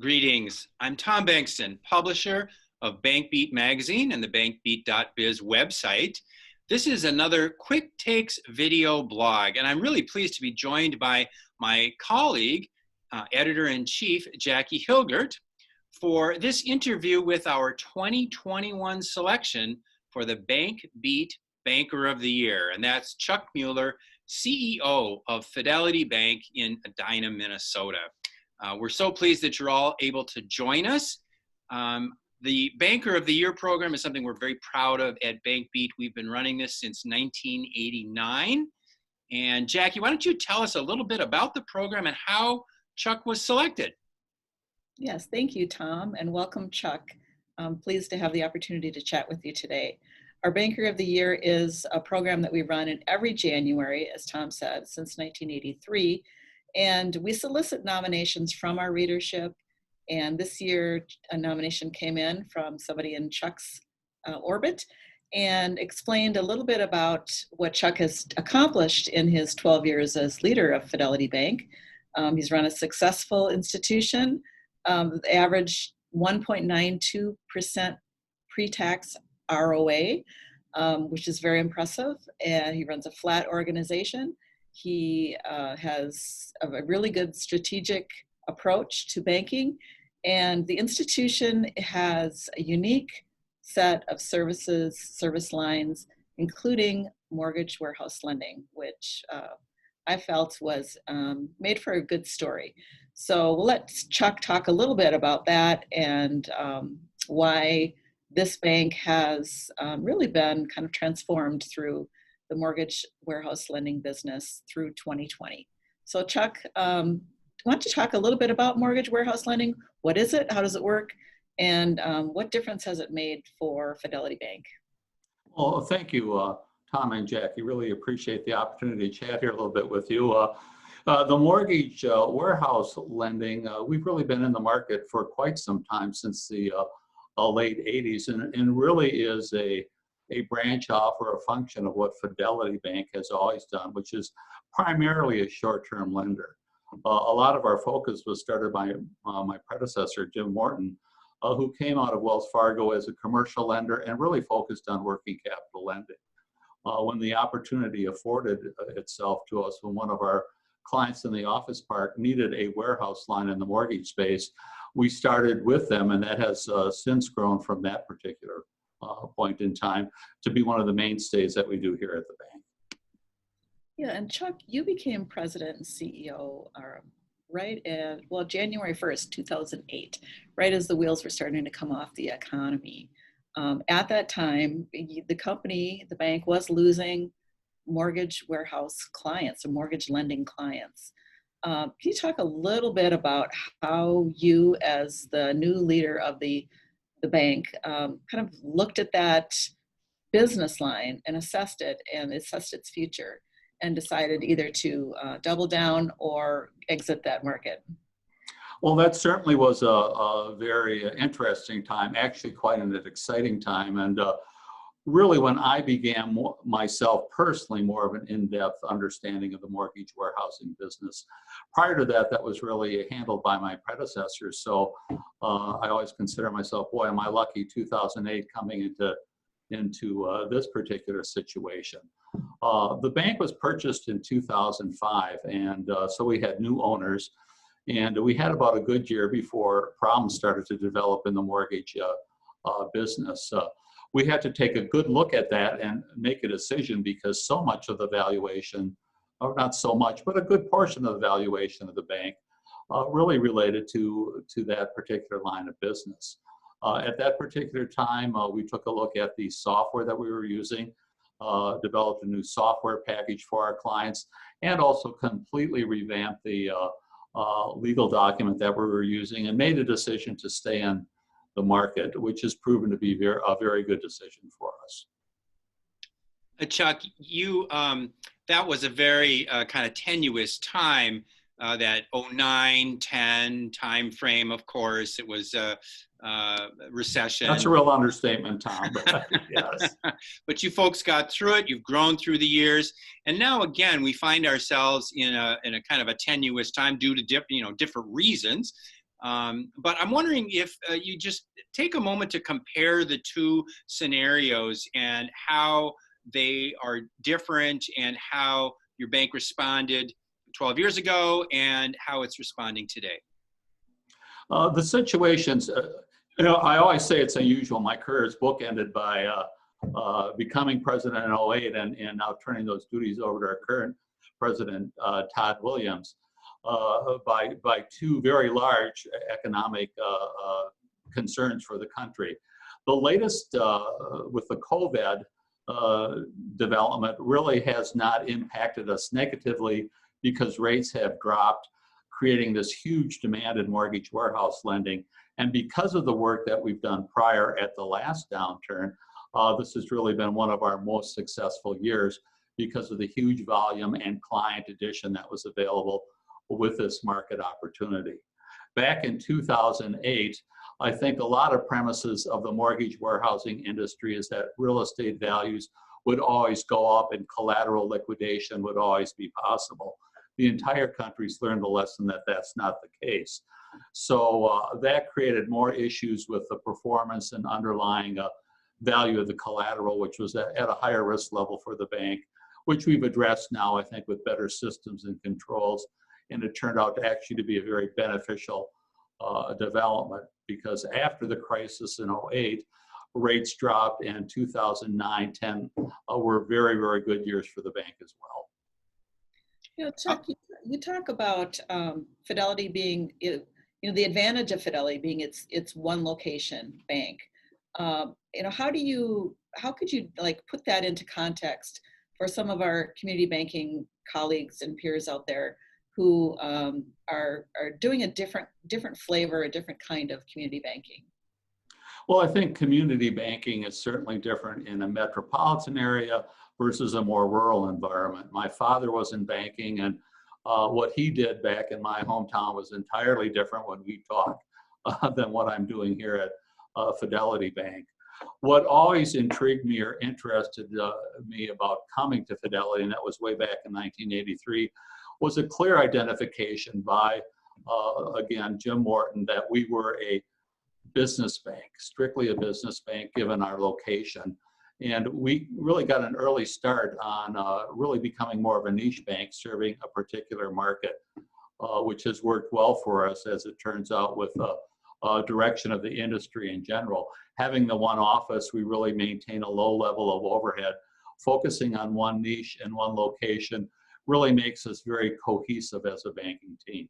Greetings. I'm Tom Bankston, publisher of BankBeat magazine and the BankBeat.biz website. This is another Quick Takes video blog, and I'm really pleased to be joined by my colleague, Editor-in-Chief Jackie Hilgert, for this interview with our 2021 selection for the BankBeat Banker of the Year, and that's Chuck Mueller, CEO of Fidelity Bank in Edina, Minnesota. We're so pleased that you're all able to join us. The Banker of the Year program is something we're very proud of at BankBeat. We've been running this since 1989. And Jackie, why don't you tell us a little bit about the program and how Chuck was selected? Yes, thank you, Tom, and welcome, Chuck. I'm pleased to have the opportunity to chat with you today. Our Banker of the Year is a program that we run in every January, as Tom said, since 1983. And we solicit nominations from our readership. And this year, a nomination came in from somebody in Chuck's orbit and explained a little bit about what Chuck has accomplished in his 12 years as leader of Fidelity Bank. He's run a successful institution, average 1.92% pre-tax ROA, which is very impressive. And he runs a flat organization. He has a really good strategic approach to banking, and the institution has a unique set of service lines, including mortgage warehouse lending, which I felt was made for a good story. So we'll let Chuck talk a little bit about that and why this bank has really been kind of transformed through the mortgage warehouse lending business through 2020. So Chuck, why don't you talk a little bit about mortgage warehouse lending? What is it? How does it work? And what difference has it made for Fidelity Bank? Well, thank you, Tom and Jackie. Really appreciate the opportunity to chat here a little bit with you. The mortgage warehouse lending, we've really been in the market for quite some time, since the late 80s, and really is a branch off or a function of what Fidelity Bank has always done, which is primarily a short-term lender. A lot of our focus was started by my predecessor, Jim Morton, who came out of Wells Fargo as a commercial lender and really focused on working capital lending. When the opportunity afforded itself to us, when one of our clients in the office park needed a warehouse line in the mortgage space, we started with them, and that has since grown from that particular point in time to be one of the mainstays that we do here at the bank. Yeah, and Chuck, you became president and CEO right at, well, January 1st, 2008, right as the wheels were starting to come off the economy. At that time, the company, the bank, was losing mortgage warehouse clients or mortgage lending clients. Can you talk a little bit about how you, as the new leader of the bank, kind of looked at that business line and assessed its future and decided either to double down or exit that market? Well, that certainly was a very interesting time, actually quite an exciting time. And really, when I began myself personally more of an in-depth understanding of the mortgage warehousing business. Prior to that, that was really handled by my predecessors. So I always consider myself, boy, am I lucky, 2008 coming into this particular situation. The bank was purchased in 2005, and so we had new owners, and we had about a good year before problems started to develop in the mortgage business. We had to take a good look at that and make a decision, because so much of the valuation, or not so much, but a good portion of the valuation of the bank really related to that particular line of business. At that particular time, we took a look at the software that we were using, developed a new software package for our clients, and also completely revamped the legal document that we were using, and made a decision to stay in the market, which has proven to be a very good decision for us. Chuck, that was a very kind of tenuous time, that 09, 10 time frame. Of course, it was recession. That's a real understatement, Tom, but yes. But you folks got through it. You've grown through the years, and now again we find ourselves in a kind of a tenuous time due to different reasons. But I'm wondering if you just take a moment to compare the two scenarios and how they are different and how your bank responded 12 years ago and how it's responding today. The situations, I always say it's unusual. My career is bookended by becoming president in '08 and now turning those duties over to our current president, Todd Williams, by two very large economic concerns for the country. The latest with the COVID development really has not impacted us negatively because rates have dropped, creating this huge demand in mortgage warehouse lending. And because of the work that we've done prior at the last downturn, this has really been one of our most successful years because of the huge volume and client addition that was available with this market opportunity. Back in 2008, I think a lot of premises of the mortgage warehousing industry is that real estate values would always go up and collateral liquidation would always be possible. The entire country's learned the lesson that that's not the case. So that created more issues with the performance and underlying value of the collateral, which was at a higher risk level for the bank, which we've addressed now, I think, with better systems and controls. And it turned out to actually to be a very beneficial development because after the crisis in '08, rates dropped and 2009, 10 were very, very good years for the bank as well. You know, Chuck, you talk about Fidelity being, the advantage of Fidelity being it's one location bank. How could you like put that into context for some of our community banking colleagues and peers out there who are doing a different flavor, a different kind of community banking? Well, I think community banking is certainly different in a metropolitan area versus a more rural environment. My father was in banking, and what he did back in my hometown was entirely different when we talk than what I'm doing here at Fidelity Bank. What always intrigued me or interested me about coming to Fidelity, and that was way back in 1983, was a clear identification by, again, Jim Morton, that we were a business bank, strictly a business bank given our location. And we really got an early start on really becoming more of a niche bank serving a particular market, which has worked well for us as it turns out with direction of the industry in general. Having the one office, we really maintain a low level of overhead. Focusing on one niche and one location really makes us very cohesive as a banking team.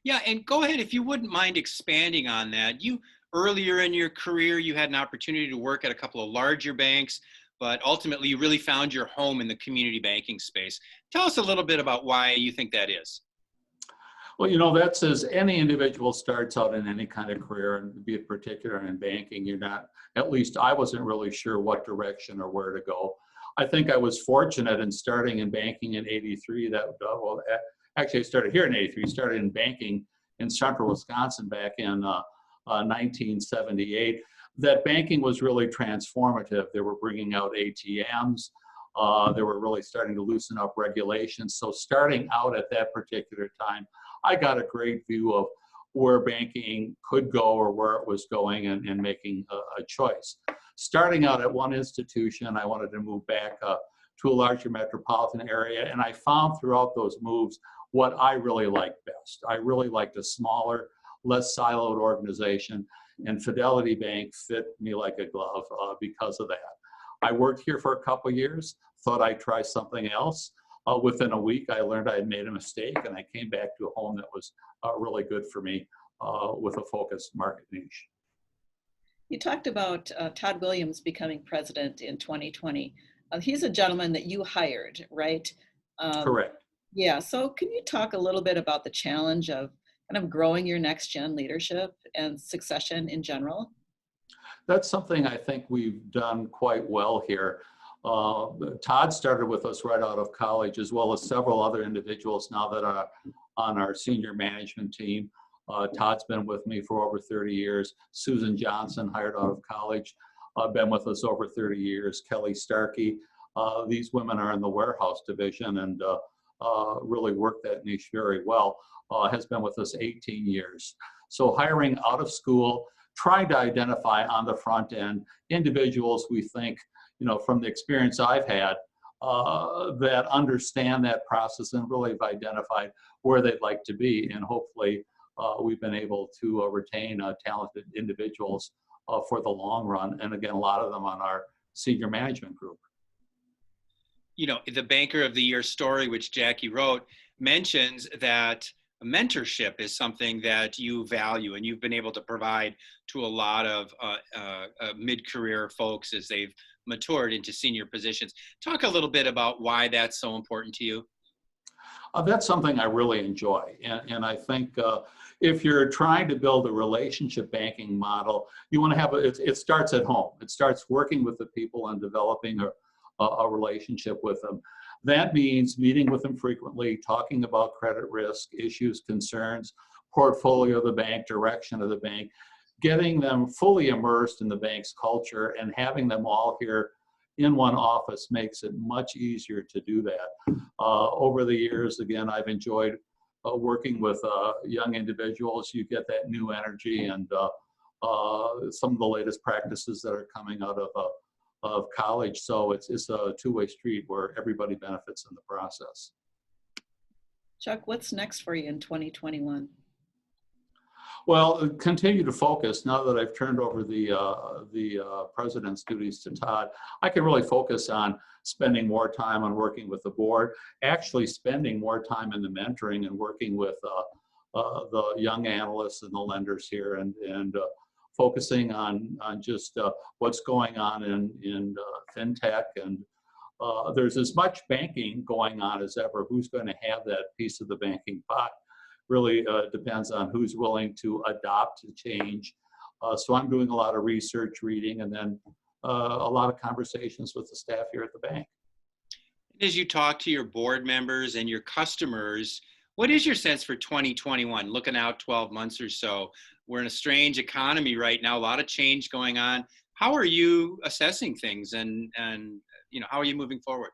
Yeah, and go ahead if you wouldn't mind expanding on that. Earlier in your career, you had an opportunity to work at a couple of larger banks, but ultimately you really found your home in the community banking space. Tell us a little bit about why you think that is. Well, that's as any individual starts out in any kind of career, and be it particular in banking, you're not, at least I wasn't really sure what direction or where to go. I think I was fortunate in starting in banking in '83 actually I started here in '83, started in banking in central Wisconsin back in 1978, that banking was really transformative. They were bringing out ATMs. They were really starting to loosen up regulations. So starting out at that particular time, I got a great view of where banking could go or where it was going and making a choice. Starting out at one institution, I wanted to move back to a larger metropolitan area. And I found throughout those moves what I really liked best. I really liked a smaller, less siloed organization, and Fidelity Bank fit me like a glove because of that. I worked here for a couple of years, thought I'd try something else. Within a week, I learned I had made a mistake, and I came back to a home that was really good for me with a focused market niche. You talked about Todd Williams becoming president in 2020. He's a gentleman that you hired, right? Correct. Yeah, so can you talk a little bit about the challenge of kind of growing your next gen leadership and succession in general? That's something I think we've done quite well here. Todd started with us right out of college, as well as several other individuals now that are on our senior management team. Todd's been with me for over 30 years. Susan Johnson, hired out of college, been with us over 30 years. Kelly Starkey. These women are in the warehouse division, and really worked that niche very well, has been with us 18 years. So hiring out of school, trying to identify on the front end individuals we think, from the experience I've had, that understand that process and really have identified where they'd like to be. And hopefully we've been able to retain talented individuals for the long run. And again, a lot of them on our senior management group. The Banker of the Year story, which Jackie wrote, mentions that mentorship is something that you value and you've been able to provide to a lot of mid-career folks as they've matured into senior positions. Talk a little bit about why that's so important to you. That's something I really enjoy. And I think if you're trying to build a relationship banking model, you want to have, it starts at home. It starts working with the people and developing a relationship with them. That means meeting with them frequently, talking about credit risk, issues, concerns, portfolio of the bank, direction of the bank, getting them fully immersed in the bank's culture, and having them all here in one office makes it much easier to do that. Over the years, again, I've enjoyed working with young individuals. You get that new energy and some of the latest practices that are coming out of college. So it's a two-way street where everybody benefits in the process. Chuck, what's next for you in 2021? Well, continue to focus. Now that I've turned over the president's duties to Todd, I can really focus on spending more time on working with the board, actually spending more time in the mentoring and working with the young analysts and the lenders here, and focusing on just what's going on in fintech. And there's as much banking going on as ever. Who's going to have that piece of the banking pot really depends on who's willing to adopt to change. So I'm doing a lot of research, reading, and then a lot of conversations with the staff here at the bank. As you talk to your board members and your customers, what is your sense for 2021, looking out 12 months or so? We're in a strange economy right now, a lot of change going on. How are you assessing things, and how are you moving forward?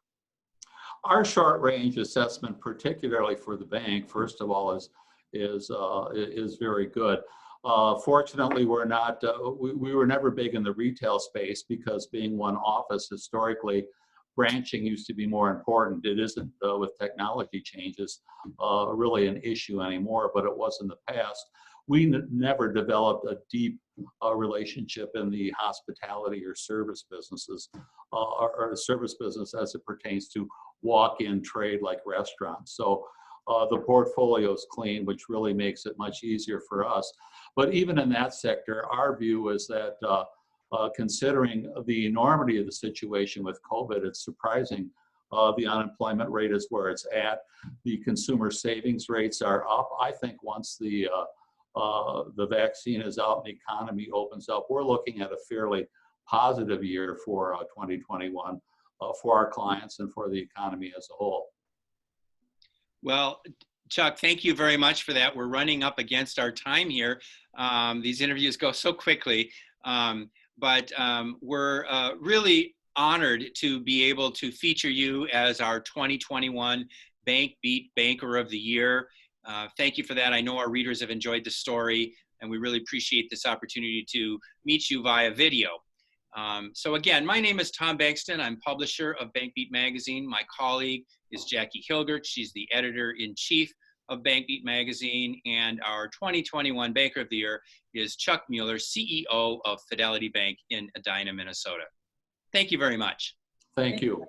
Our short range assessment, particularly for the bank, first of all, is very good. Fortunately, we're not. We were never big in the retail space because being one office historically, branching used to be more important. It isn't with technology changes really an issue anymore, but it was in the past. We never developed a deep relationship in the hospitality or service businesses, or service business as it pertains to walk-in trade like restaurants. So the portfolio is clean, which really makes it much easier for us. But even in that sector, our view is that considering the enormity of the situation with COVID, it's surprising. The unemployment rate is where it's at. The consumer savings rates are up. I think once the vaccine is out and the economy opens up, we're looking at a fairly positive year for 2021 for our clients and for the economy as a whole. Well, Chuck, thank you very much for that. We're running up against our time here. These interviews go so quickly, but we're really honored to be able to feature you as our 2021 BankBeat Banker of the Year. Thank you for that. I know our readers have enjoyed the story, and we really appreciate this opportunity to meet you via video. So again, my name is Tom Bankston. I'm publisher of BankBeat Magazine. My colleague is Jackie Hilgert. She's the editor-in-chief of BankBeat Magazine. And our 2021 Banker of the Year is Chuck Mueller, CEO of Fidelity Bank in Edina, Minnesota. Thank you very much. Thank you.